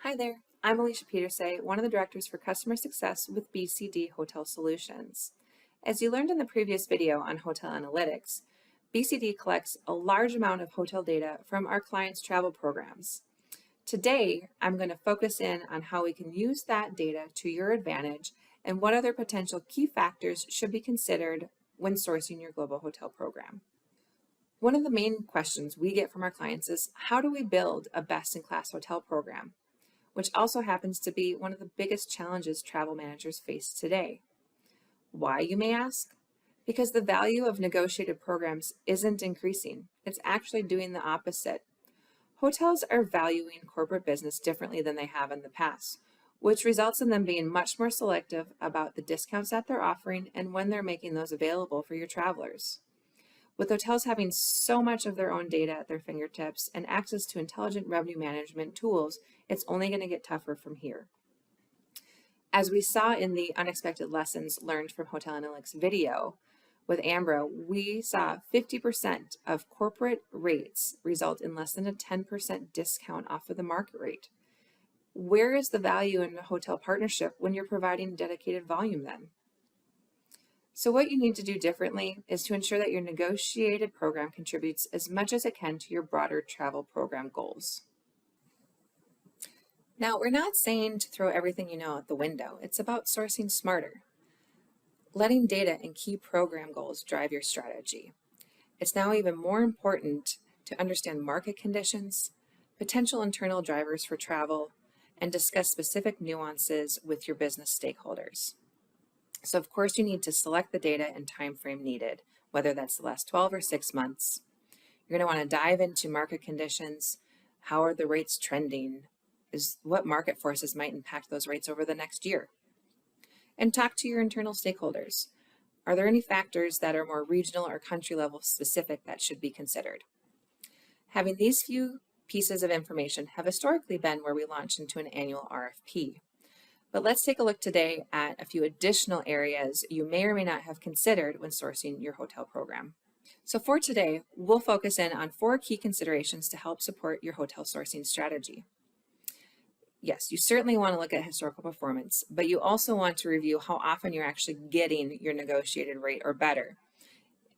Hi there, I'm Alicia Petersay, one of the directors for customer success with BCD Hotel Solutions. As you learned in the previous video on hotel analytics, BCD collects a large amount of hotel data from our clients' travel programs. Today, I'm going to focus in on how we can use that data to your advantage and what other potential key factors should be considered when sourcing your global hotel program. One of the main questions we get from our clients is, how do we build a best-in-class hotel program? Which also happens to be one of the biggest challenges travel managers face today. Why, you may ask? Because the value of negotiated programs isn't increasing. It's actually doing the opposite. Hotels are valuing corporate business differently than they have in the past, which results in them being much more selective about the discounts that they're offering and when they're making those available for your travelers. With hotels having so much of their own data at their fingertips and access to intelligent revenue management tools, it's only going to get tougher from here. As we saw in the unexpected lessons learned from Hotel Analytics video with Ambro, we saw 50% of corporate rates result in less than a 10% discount off of the market rate. Where is the value in a hotel partnership when you're providing dedicated volume then? So what you need to do differently is to ensure that your negotiated program contributes as much as it can to your broader travel program goals. Now, we're not saying to throw everything you know out the window. It's about sourcing smarter, letting data and key program goals drive your strategy. It's now even more important to understand market conditions, potential internal drivers for travel, and discuss specific nuances with your business stakeholders. So of course you need to select the data and time frame needed, whether that's the last 12 or 6 months. You're going to want to dive into market conditions. How are the rates trending? What market forces might impact those rates over the next year? And talk to your internal stakeholders. Are there any factors that are more regional or country level specific that should be considered? Having these few pieces of information have historically been where we launch into an annual RFP. But let's take a look today at a few additional areas you may or may not have considered when sourcing your hotel program. So for today, we'll focus in on 4 key considerations to help support your hotel sourcing strategy. Yes, you certainly want to look at historical performance, but you also want to review how often you're actually getting your negotiated rate or better.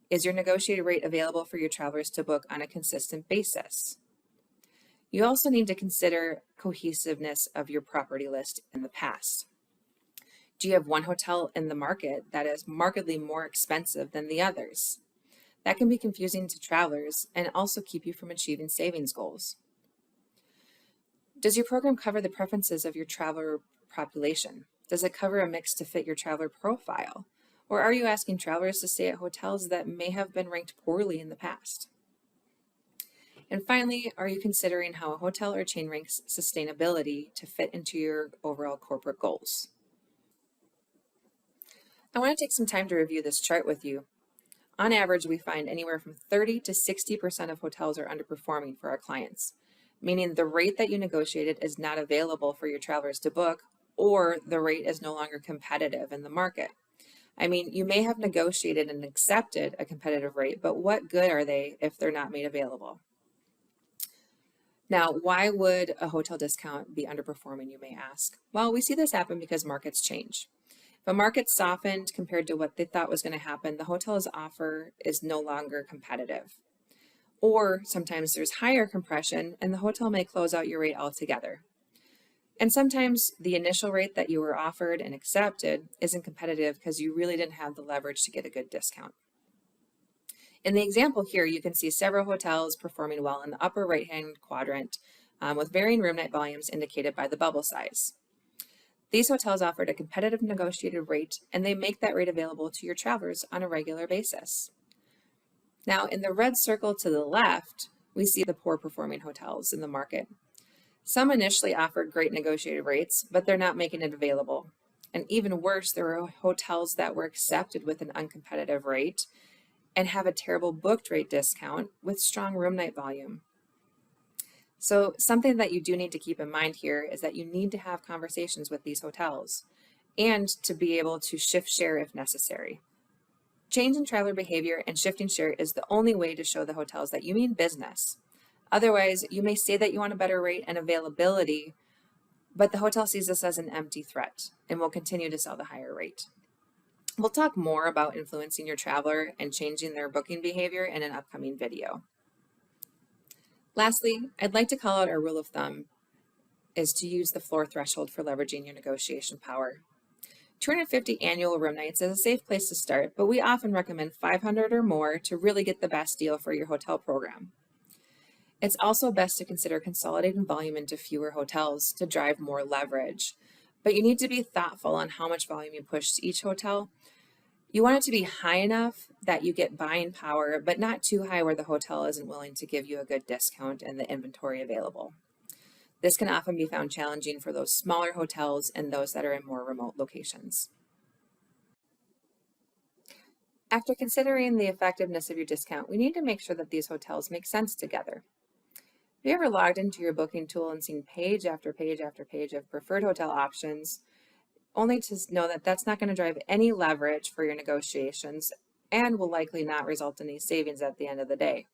Is your negotiated rate available for your travelers to book on a consistent basis? You also need to consider cohesiveness of your property list in the past. Do you have one hotel in the market that is markedly more expensive than the others? That can be confusing to travelers and also keep you from achieving savings goals. Does your program cover the preferences of your traveler population? Does it cover a mix to fit your traveler profile? Or are you asking travelers to stay at hotels that may have been ranked poorly in the past? And finally, are you considering how a hotel or chain ranks sustainability to fit into your overall corporate goals? I want to take some time to review this chart with you. On average, we find anywhere from 30 to 60% of hotels are underperforming for our clients, meaning the rate that you negotiated is not available for your travelers to book, or the rate is no longer competitive in the market. I mean, you may have negotiated and accepted a competitive rate, but what good are they if they're not made available? Now, why would a hotel discount be underperforming, you may ask? Well, we see this happen because markets change. If a market softened compared to what they thought was going to happen, the hotel's offer is no longer competitive. Or sometimes there's higher compression and the hotel may close out your rate altogether. And sometimes the initial rate that you were offered and accepted isn't competitive because you really didn't have the leverage to get a good discount. In the example here, you can see several hotels performing well in the upper right-hand quadrant with varying room night volumes indicated by the bubble size. These hotels offered a competitive negotiated rate, and they make that rate available to your travelers on a regular basis. Now, in the red circle to the left, we see the poor performing hotels in the market. Some initially offered great negotiated rates, but they're not making it available. And even worse, there are hotels that were accepted with an uncompetitive rate and have a terrible booked rate discount with strong room night volume. So something that you do need to keep in mind here is that you need to have conversations with these hotels and to be able to shift share if necessary. Change in traveler behavior and shifting share is the only way to show the hotels that you mean business. Otherwise, you may say that you want a better rate and availability, but the hotel sees this as an empty threat and will continue to sell the higher rate. We'll talk more about influencing your traveler and changing their booking behavior in an upcoming video. Lastly, I'd like to call out our rule of thumb is to use the floor threshold for leveraging your negotiation power. 250 annual room nights is a safe place to start, but we often recommend 500 or more to really get the best deal for your hotel program. It's also best to consider consolidating volume into fewer hotels to drive more leverage, but you need to be thoughtful on how much volume you push to each hotel. You want it to be high enough that you get buying power, but not too high where the hotel isn't willing to give you a good discount and the inventory available. This can often be found challenging for those smaller hotels and those that are in more remote locations. After considering the effectiveness of your discount, we need to make sure that these hotels make sense together. Have you ever logged into your booking tool and seen page after page after page of preferred hotel options, only to know that that's not going to drive any leverage for your negotiations and will likely not result in any savings at the end of the day?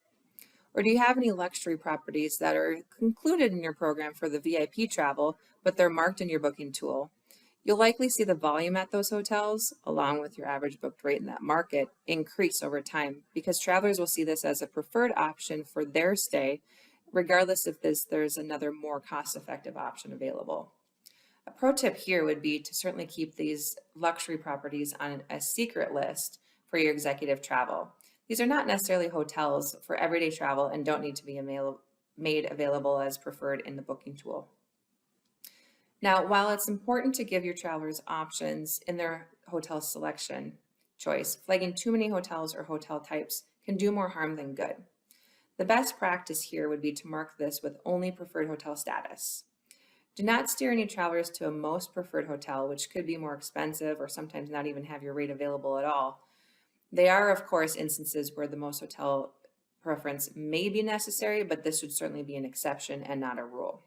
Or do you have any luxury properties that are included in your program for the VIP travel, but they're marked in your booking tool? You'll likely see the volume at those hotels, along with your average booked rate in that market, increase over time because travelers will see this as a preferred option for their stay, regardless if there's another more cost-effective option available. A pro tip here would be to certainly keep these luxury properties on a secret list for your executive travel. These are not necessarily hotels for everyday travel and don't need to be made available as preferred in the booking tool. Now, while it's important to give your travelers options in their hotel selection choice, flagging too many hotels or hotel types can do more harm than good. The best practice here would be to mark this with only preferred hotel status. Do not steer any travelers to a most preferred hotel, which could be more expensive or sometimes not even have your rate available at all. There are, of course, instances where the most hotel preference may be necessary, but this would certainly be an exception and not a rule.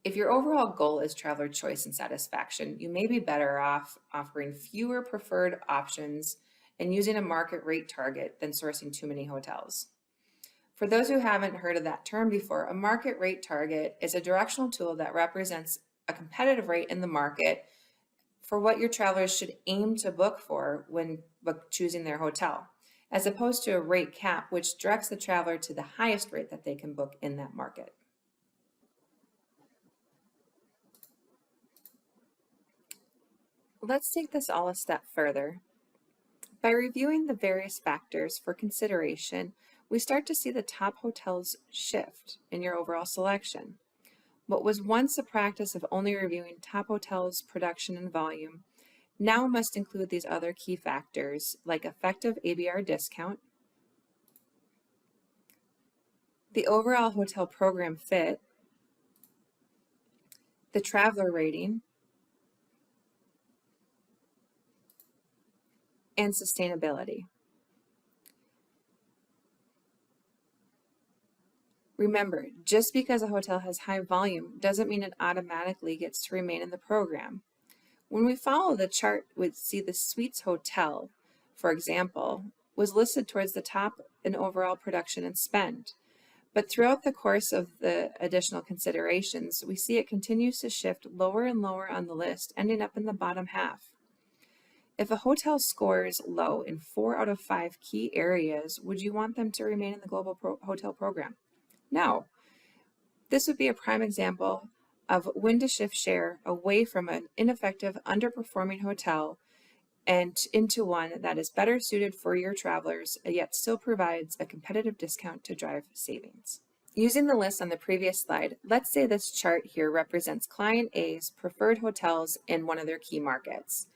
If your overall goal is traveler choice and satisfaction, you may be better off offering fewer preferred options and using a market rate target than sourcing too many hotels. For those who haven't heard of that term before, a market rate target is a directional tool that represents a competitive rate in the market for what your travelers should aim to book for when choosing their hotel, as opposed to a rate cap, which directs the traveler to the highest rate that they can book in that market. Let's take this all a step further. By reviewing the various factors for consideration, we start to see the top hotels shift in your overall selection. What was once a practice of only reviewing top hotels' production and volume now must include these other key factors like effective ABR discount, the overall hotel program fit, the traveler rating, and sustainability. Remember, just because a hotel has high volume doesn't mean it automatically gets to remain in the program. When we follow the chart, we'd see the Suites Hotel, for example, was listed towards the top in overall production and spend. But throughout the course of the additional considerations, we see it continues to shift lower and lower on the list, ending up in the bottom half. If a hotel scores low in 4 out of 5 key areas, would you want them to remain in the global hotel program? No. This would be a prime example of when to shift share away from an ineffective, underperforming hotel and into one that is better suited for your travelers, yet still provides a competitive discount to drive savings. Using the list on the previous slide, let's say this chart here represents Client A's preferred hotels in one of their key markets.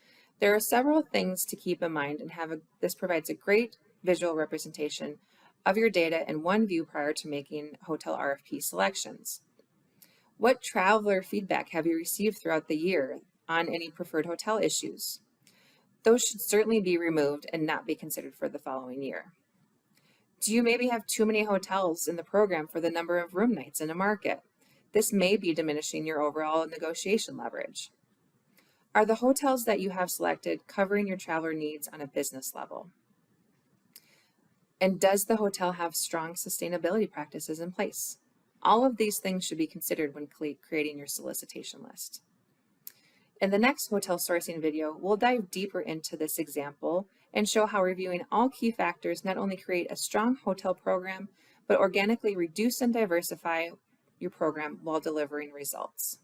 There are several things to keep in mind, and this provides a great visual representation of your data in one view prior to making hotel RFP selections. What traveler feedback have you received throughout the year on any preferred hotel issues? Those should certainly be removed and not be considered for the following year. Do you maybe have too many hotels in the program for the number of room nights in a market? This may be diminishing your overall negotiation leverage. Are the hotels that you have selected covering your traveler needs on a business level? And does the hotel have strong sustainability practices in place? All of these things should be considered when creating your solicitation list. In the next hotel sourcing video, we'll dive deeper into this example and show how reviewing all key factors not only create a strong hotel program, but organically reduce and diversify your program while delivering results.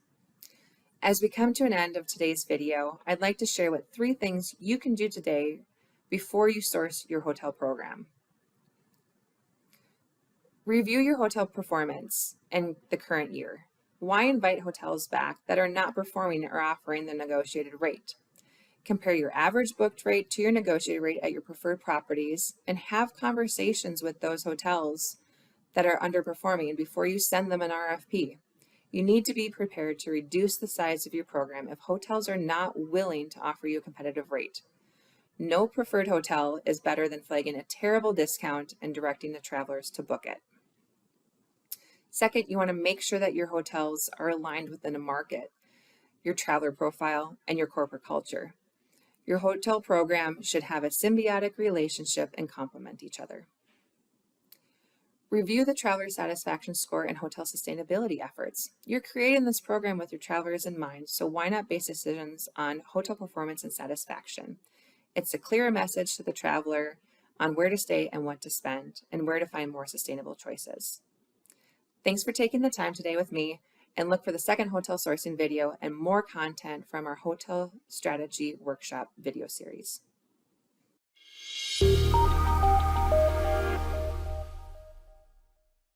As we come to an end of today's video, I'd like to share what 3 things you can do today before you source your hotel program. Review your hotel performance in the current year. Why invite hotels back that are not performing or offering the negotiated rate? Compare your average booked rate to your negotiated rate at your preferred properties and have conversations with those hotels that are underperforming before you send them an RFP. You need to be prepared to reduce the size of your program if hotels are not willing to offer you a competitive rate. No preferred hotel is better than flagging a terrible discount and directing the travelers to book it. Second, you want to make sure that your hotels are aligned within a market, your traveler profile, and your corporate culture. Your hotel program should have a symbiotic relationship and complement each other. Review the traveler satisfaction score and hotel sustainability efforts. You're creating this program with your travelers in mind, so why not base decisions on hotel performance and satisfaction? It's a clearer message to the traveler on where to stay and what to spend, and where to find more sustainable choices. Thanks for taking the time today with me, and look for the second hotel sourcing video and more content from our hotel strategy workshop video series.